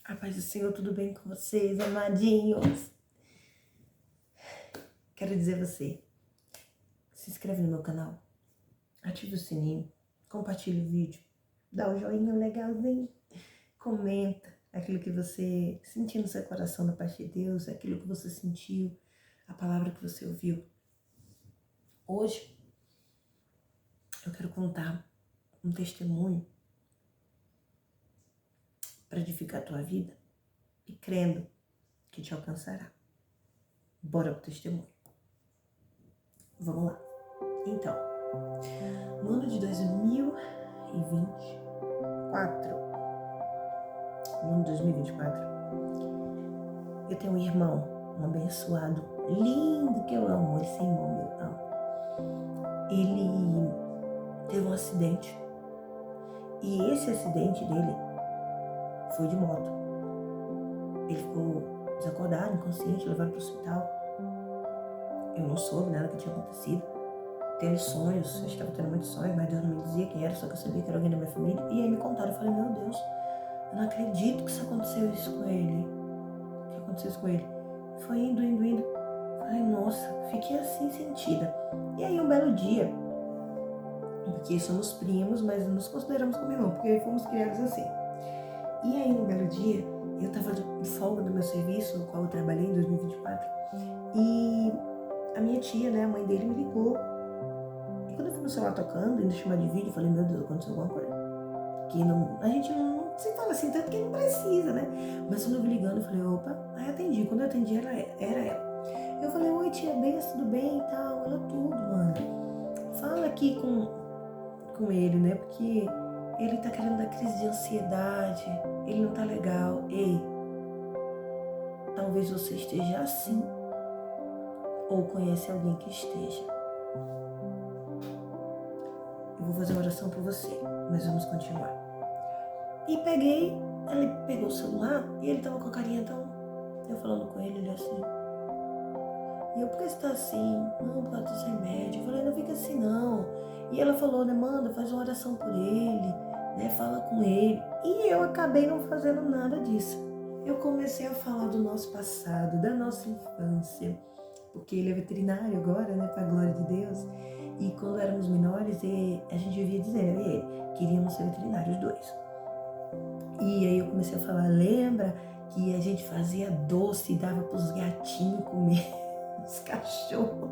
A paz do Senhor, tudo bem com vocês, amadinhos? Quero dizer a você, se inscreve no meu canal, ative o sininho, compartilhe o vídeo, dá o joinha legalzinho, comenta aquilo que você sentiu no seu coração da parte de Deus, aquilo que você sentiu, a palavra que você ouviu. Hoje, eu quero contar um testemunho para edificar a tua vida e crendo que te alcançará. Bora pro testemunho. Vamos lá. Então, no ano de 2024, eu tenho um irmão, um abençoado, lindo, que eu amo, esse irmão eu amo. Ele teve um acidente e esse acidente dele foi de moto. Ele ficou desacordado, inconsciente, levaram para o hospital. Eu não soube nada que tinha acontecido. Teve sonhos, eu estava tendo muitos sonhos, mas Deus não me dizia quem era, só que eu sabia que era alguém da minha família. E aí me contaram, eu falei, meu Deus, eu não acredito que isso aconteceu isso com ele. Que aconteceu isso com ele. Foi indo. Falei, nossa, fiquei assim sentida. E aí um belo dia, porque somos primos, mas nos consideramos como irmão, porque fomos criados assim. E aí um belo dia, eu estava de folga do meu serviço, no qual eu trabalhei em 2024, e a minha tia, né, a mãe dele, me ligou. E quando eu vi meu celular tocando, ainda chamar de vídeo, eu falei, meu Deus, aconteceu alguma coisa. Que não, a gente não se fala assim tanto que não precisa, né? Mas quando eu vi ligando, eu falei, opa, aí atendi. Quando eu atendi, era ela. Eu falei, oi tia, benção, tudo bem e tal? Ela, tudo, mano. Fala aqui com ele, né? Porque ele tá querendo dar crise de ansiedade, ele não tá legal. Ei, talvez você esteja assim, ou conhece alguém que esteja. Eu vou fazer uma oração por você, mas vamos continuar. E peguei, ele pegou o celular e ele tava com a carinha tão... Eu falando com ele assim. E eu, por que você tá assim? Não, por causa dos remédios. Eu falei, não fica assim não. E ela falou, né, manda, faz uma oração por ele, né, fala com ele. E eu acabei não fazendo nada disso. Eu comecei a falar do nosso passado, da nossa infância. Porque ele é veterinário agora, né, pra glória de Deus. E quando éramos menores, a gente vivia dizendo, eu e ele, queríamos ser veterinários dois. E aí eu comecei a falar, lembra que a gente fazia doce e dava pros gatinhos comer, os cachorros.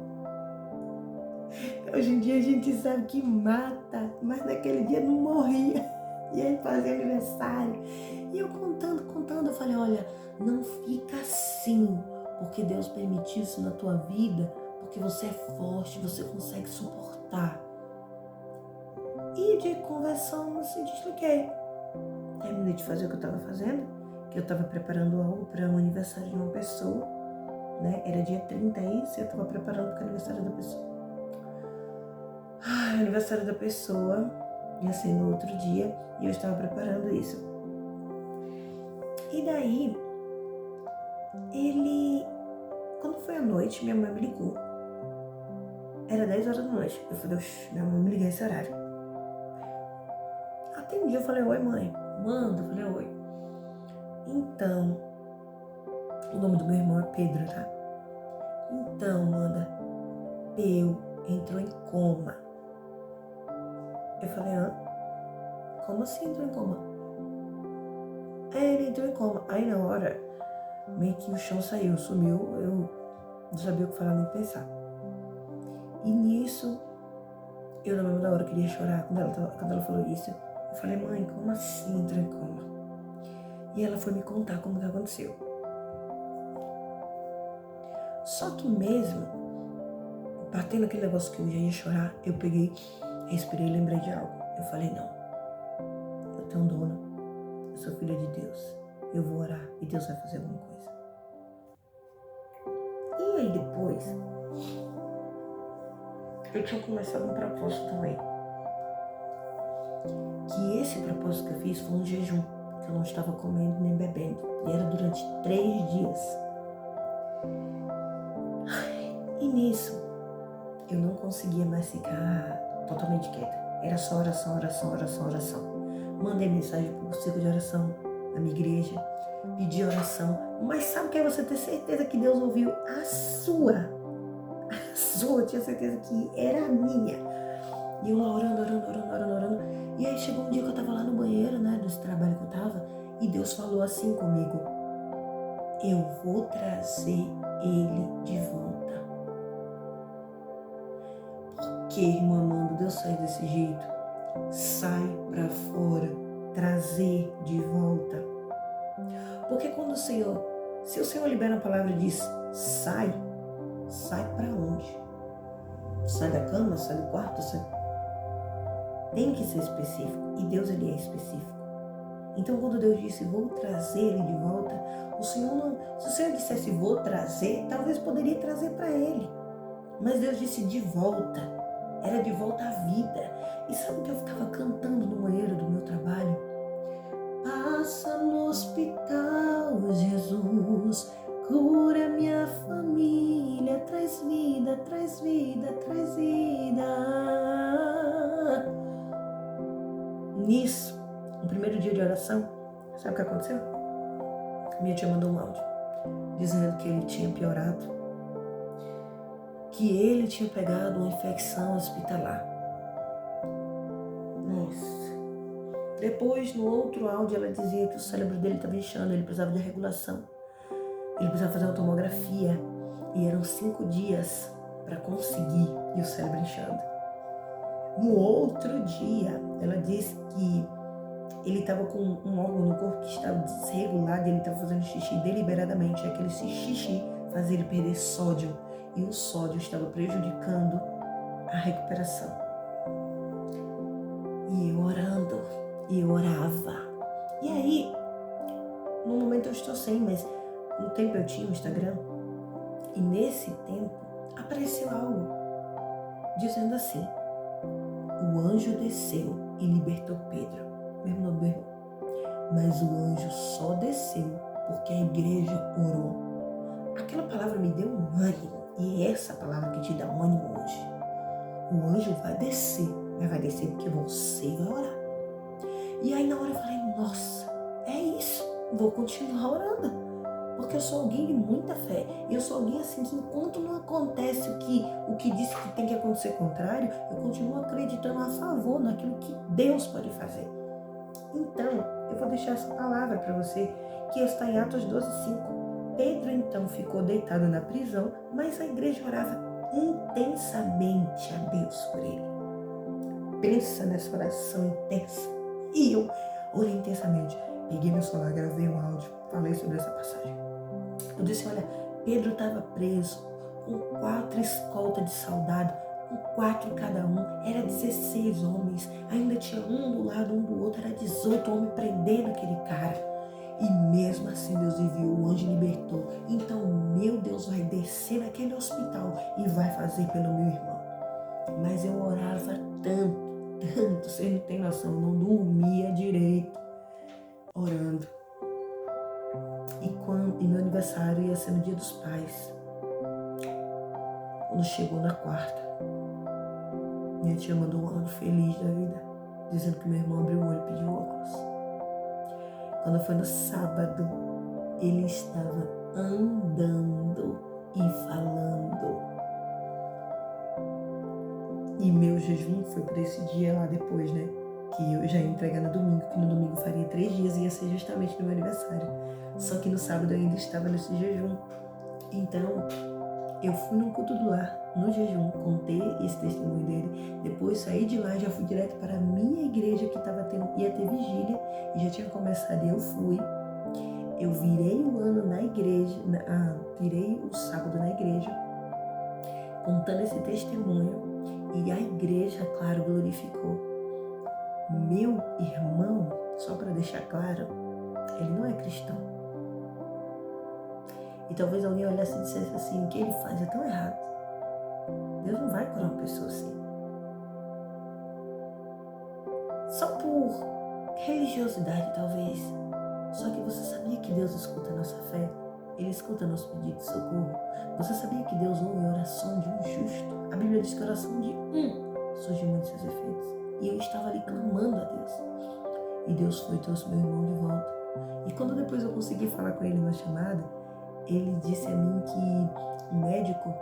Hoje em dia a gente sabe que mata, mas naquele dia não morria. E aí fazia aniversário. E eu contando, eu falei, olha, não fica assim, porque Deus permitiu isso na tua vida, porque você é forte, você consegue suportar. E de conversão, assim, desliguei. Terminei de fazer o que eu estava fazendo, que eu estava preparando algo para o aniversário de uma pessoa, né? Era dia 30 isso, eu estava preparando para o aniversário da pessoa. Aniversário da pessoa ia ser no outro dia e eu estava preparando isso. E daí, quando foi à noite, minha mãe me ligou. Era 10 horas da noite. Eu falei, minha mãe me ligou esse horário. Atendi, eu falei, oi mãe. Manda, eu falei, oi. Então, o nome do meu irmão é Pedro, tá? Então, Amanda, eu entrou em coma. Eu falei, como assim entrou em coma? Ele entrou em coma. Aí na hora, meio que o chão saiu, sumiu, eu não sabia o que falar nem pensar. E nisso, eu na mesma hora queria chorar quando ela falou isso. Eu falei, mãe, como assim entrou em coma? E ela foi me contar como que aconteceu. Só que mesmo, batendo aquele negócio que eu já ia chorar, eu peguei, respirei e lembrei de algo. Eu falei, não, eu tenho um dono, eu sou filha de Deus, eu vou orar e Deus vai fazer alguma coisa. E aí depois, eu tinha começado um propósito também. Que esse propósito que eu fiz foi um jejum, que eu não estava comendo nem bebendo. E era durante 3 dias. E nisso, eu não conseguia mais ficar totalmente quieta. Era só oração. Mandei mensagem pro círculo de oração, na minha igreja, pedi oração, mas sabe o que é você ter certeza que Deus ouviu a sua? Eu tinha certeza que era a minha. E eu lá orando. E aí chegou um dia que eu tava lá no banheiro, né, desse trabalho que eu tava, e Deus falou assim comigo: eu vou trazer ele de volta. Por que, irmã Amanda, Deus sai desse jeito? Sai pra fora, trazer de volta. Porque quando o Senhor, se o Senhor libera a palavra e diz sai pra onde? Sai da cama, sai do quarto, tem que ser específico. E Deus, ele é específico. Então, quando Deus disse, vou trazer ele de volta, o Senhor não... Se o Senhor dissesse, vou trazer, talvez poderia trazer para ele. Mas Deus disse, de volta. Era de volta à vida. E sabe o que eu ficava cantando no banheiro do meu trabalho? Passa no hospital, Jesus, cura minha família, traz vida, traz vida, traz vida. Nisso, no primeiro dia de oração, sabe o que aconteceu? Minha tia mandou um áudio dizendo que ele tinha piorado, que ele tinha pegado uma infecção hospitalar. Nossa. Depois, no outro áudio, ela dizia que o cérebro dele estava inchando, ele precisava de regulação. Ele precisava fazer uma tomografia e eram 5 dias para conseguir, e o cérebro inchando. No outro dia, ela disse que ele estava com um órgão no corpo que estava desregulado e ele estava fazendo xixi deliberadamente. Aquele xixi fazia ele perder sódio e o sódio estava prejudicando a recuperação. E eu orando, e eu orava. E aí, no momento eu estou sem, mas no tempo eu tinha o Instagram. E nesse tempo apareceu algo dizendo assim: o anjo desceu e libertou Pedro. Mesmo nome do irmão. Mas o anjo só desceu porque a igreja orou. Aquela palavra me deu um ânimo. E é essa palavra que te dá um ânimo hoje. O anjo vai descer, mas vai descer porque você vai orar. E aí na hora eu falei, nossa, é isso. Vou continuar orando. Porque eu sou alguém de muita fé. Eu sou alguém assim que enquanto não acontece o que disse que tem que acontecer contrário, eu continuo acreditando a favor naquilo que Deus pode fazer. Então, eu vou deixar essa palavra para você, que está em Atos 12:5. Pedro então ficou deitado na prisão, mas a igreja orava intensamente a Deus por ele. Pensa nessa oração intensa. E eu orei intensamente. Peguei meu celular, gravei um áudio, falei sobre essa passagem. Eu disse, olha, Pedro estava preso com 4 escoltas de soldado, com 4 cada um, era 16 homens, ainda tinha um do lado, um do outro, era 18 homens prendendo aquele cara. E mesmo assim Deus enviou, o anjo libertou. Então meu Deus vai descer naquele hospital e vai fazer pelo meu irmão. Mas eu orava tanto, você não tem noção, eu não dormia direito, orando. E meu aniversário ia ser no Dia dos Pais. Quando chegou na quarta, minha tia mandou um áudio feliz da vida, dizendo que meu irmão abriu o olho e pediu óculos. Quando foi no sábado, ele estava andando e falando. E meu jejum foi por esse dia lá depois, né? Que eu já ia entregar no domingo, que no domingo faria 3 dias e ia ser justamente no meu aniversário. Só que no sábado eu ainda estava nesse jejum. Então, eu fui num culto do lar, no jejum, contei esse testemunho dele. Depois saí de lá e já fui direto para a minha igreja que ia ter vigília e já tinha começado. Eu fui, eu virei o ano na igreja, virei o sábado na igreja, contando esse testemunho. E a igreja, claro, glorificou. Meu irmão, só para deixar claro, ele não é cristão. E talvez alguém olhasse e dissesse assim, o que ele faz é tão errado. Deus não vai curar uma pessoa assim. Só por religiosidade, talvez. Só que você sabia que Deus escuta a nossa fé? Ele escuta nosso pedido de socorro. Você sabia que Deus ouve a oração de um justo? A Bíblia diz que a oração de surge muitos seus efeitos. E eu estava ali clamando a Deus. E Deus foi e trouxe meu irmão de volta. E quando depois eu consegui falar com ele na chamada, ele disse a mim que o médico,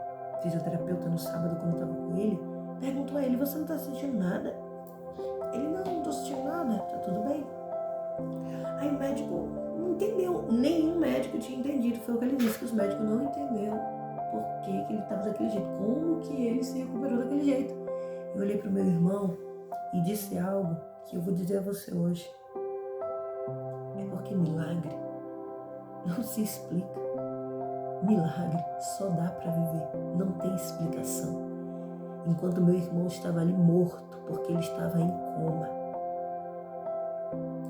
fisioterapeuta, no sábado, quando eu estava com ele, perguntou a ele: você não está sentindo nada? Ele: não estou sentindo nada, tá tudo bem. Aí o médico não entendeu, nenhum médico tinha entendido, foi o que ele disse, que os médicos não entenderam por que ele estava daquele jeito, como que ele se recuperou daquele jeito. Eu olhei para o meu irmão e disse algo que eu vou dizer a você hoje. É porque milagre não se explica. Milagre só dá para viver, não tem explicação. Enquanto meu irmão estava ali morto, porque ele estava em coma,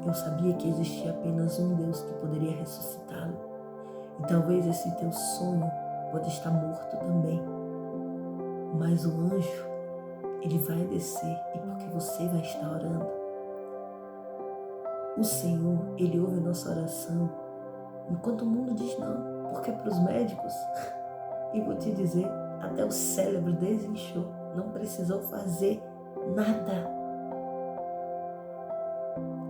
eu sabia que existia apenas um Deus que poderia ressuscitá-lo. E talvez esse teu sonho pode estar morto também. Mas o anjo, ele vai descer, e porque você vai estar orando. O Senhor, ele ouve a nossa oração, enquanto o mundo diz não, porque para os médicos, e vou te dizer, até o cérebro desinchou, não precisou fazer nada.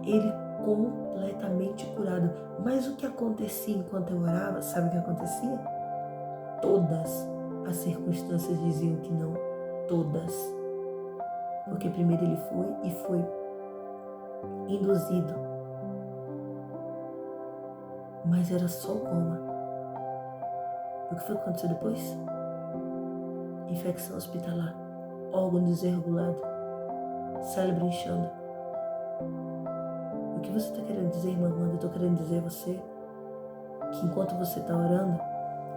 Ele completamente curado. Mas o que acontecia enquanto eu orava, sabe o que acontecia? Todas as circunstâncias diziam que não, todas. Porque primeiro ele foi induzido, mas era só coma. O que foi que aconteceu depois? Infecção hospitalar, órgão desregulado, cérebro inchando. O que você está querendo dizer, irmã Amanda? Eu estou querendo dizer a você que enquanto você está orando,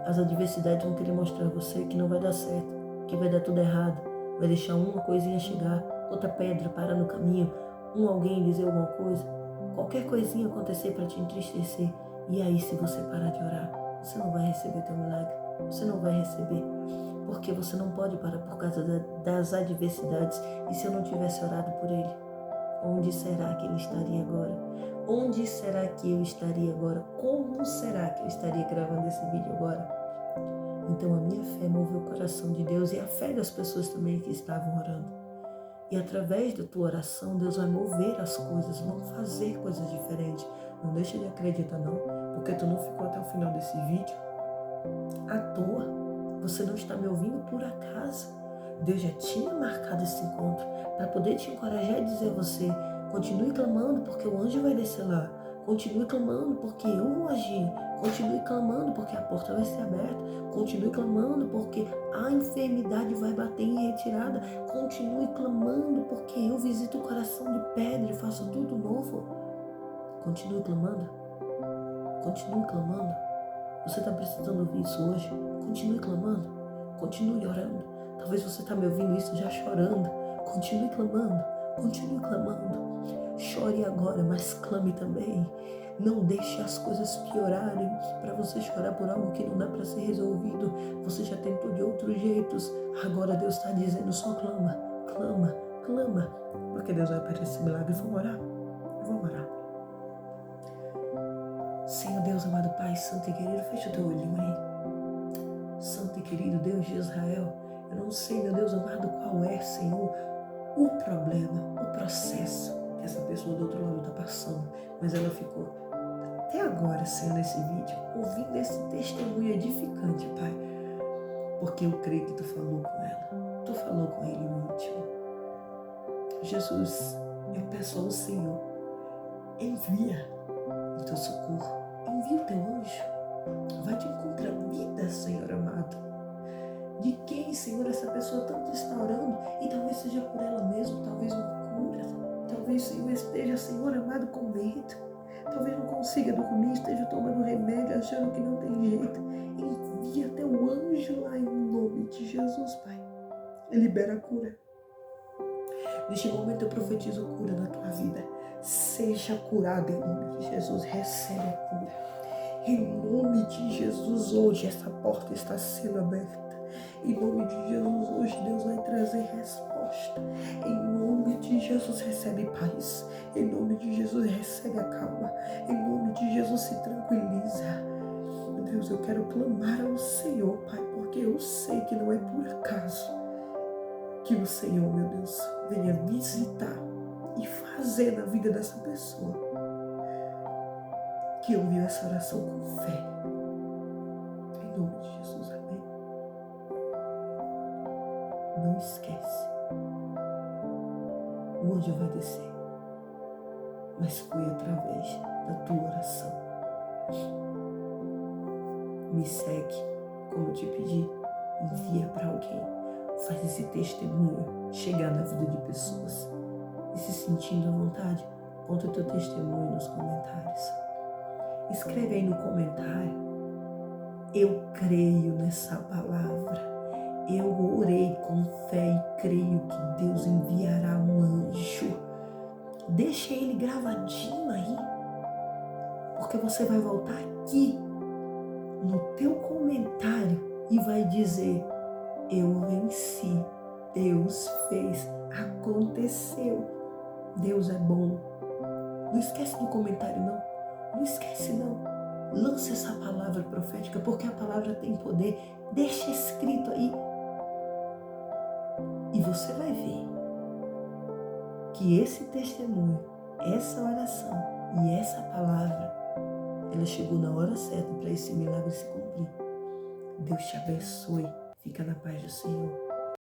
as adversidades vão querer mostrar a você que não vai dar certo, que vai dar tudo errado, vai deixar uma coisinha chegar, outra pedra parar no caminho, alguém dizer alguma coisa, qualquer coisinha acontecer para te entristecer. E aí, se você parar de orar, você não vai receber teu milagre, você não vai receber, porque você não pode parar por causa das adversidades. E se eu não tivesse orado por ele, onde será que ele estaria agora? Onde será que eu estaria agora? Como será que eu estaria gravando esse vídeo agora? Então a minha fé moveu o coração de Deus e a fé das pessoas também que estavam orando. E através da tua oração, Deus vai mover as coisas, vão fazer coisas diferentes. Não deixa de acreditar não, porque tu não ficou até o final desse vídeo à toa. Você não está me ouvindo por acaso. Deus já tinha marcado esse encontro para poder te encorajar e dizer a você: continue clamando porque o anjo vai descer lá. Continue clamando porque eu vou agir. Continue clamando porque a porta vai ser aberta. Continue clamando porque a enfermidade vai bater em retirada. Continue clamando porque eu visito o coração de pedra e faço tudo novo. Continue clamando. Continue clamando. Você está precisando ouvir isso hoje? Continue clamando. Continue orando. Talvez você está me ouvindo isso já chorando. Continue clamando. Continue clamando. Chore agora, mas clame também. Não deixe as coisas piorarem para você chorar por algo que não dá para ser resolvido. Você já tentou de outros jeitos. Agora Deus está dizendo: só clama, clama, clama. Porque Deus vai operar esse milagre. Vamos orar? Vamos orar. Senhor Deus, amado Pai, santo e querido, fecha o teu olhinho aí. Santo e querido Deus de Israel, eu não sei, meu Deus amado, qual é, Senhor, o problema, o processo que essa pessoa do outro lado está passando, mas ela ficou até agora, Senhor, nesse vídeo, ouvindo esse testemunho edificante, Pai, porque eu creio que Tu falou com ela, Tu falou com ele no íntimo. Jesus, eu peço ao Senhor, envia o Teu socorro, envia o Teu anjo, vai te encontrar vida, Senhor amado. De quem, Senhor, essa pessoa tanto está orando, e talvez seja por ela mesma, talvez uma cura, talvez, Senhor, esteja, Senhor amado, com medo, talvez não consiga dormir, esteja tomando remédio, achando que não tem jeito. Envia Teu anjo lá em nome de Jesus, Pai, e libera a cura. Neste momento eu profetizo cura na tua vida. Seja curado em nome de Jesus, recebe a cura. Em nome de Jesus, hoje essa porta está sendo aberta. Em nome de Jesus, hoje Deus vai trazer resposta. Em nome de Jesus, recebe paz. Em nome de Jesus, recebe a calma. Em nome de Jesus, se tranquiliza. Meu Deus, eu quero clamar ao Senhor, Pai, porque eu sei que não é por acaso que o Senhor, meu Deus, venha visitar e fazer na vida dessa pessoa. que ouviu essa oração com fé. Em nome de Jesus, amém. Não esquece. O anjo vai descer. Mas foi através da tua oração. Me segue, como eu te pedi. Envia para alguém. Faz esse testemunho chegar na vida de pessoas. E se sentindo à vontade, conta o teu testemunho nos comentários. Escreve aí no comentário: eu creio nessa palavra. Eu orei com fé e creio que Deus enviará um anjo. Deixa ele gravadinho aí, porque você vai voltar aqui no teu comentário e vai dizer: eu venci, Deus fez, aconteceu. Deus é bom. Não esquece do comentário, não. Não esquece, não. Lança essa palavra profética, porque a palavra tem poder. Deixa escrito aí. E você vai ver que esse testemunho, essa oração e essa palavra, ela chegou na hora certa para esse milagre se cumprir. Deus te abençoe. Fica na paz do Senhor.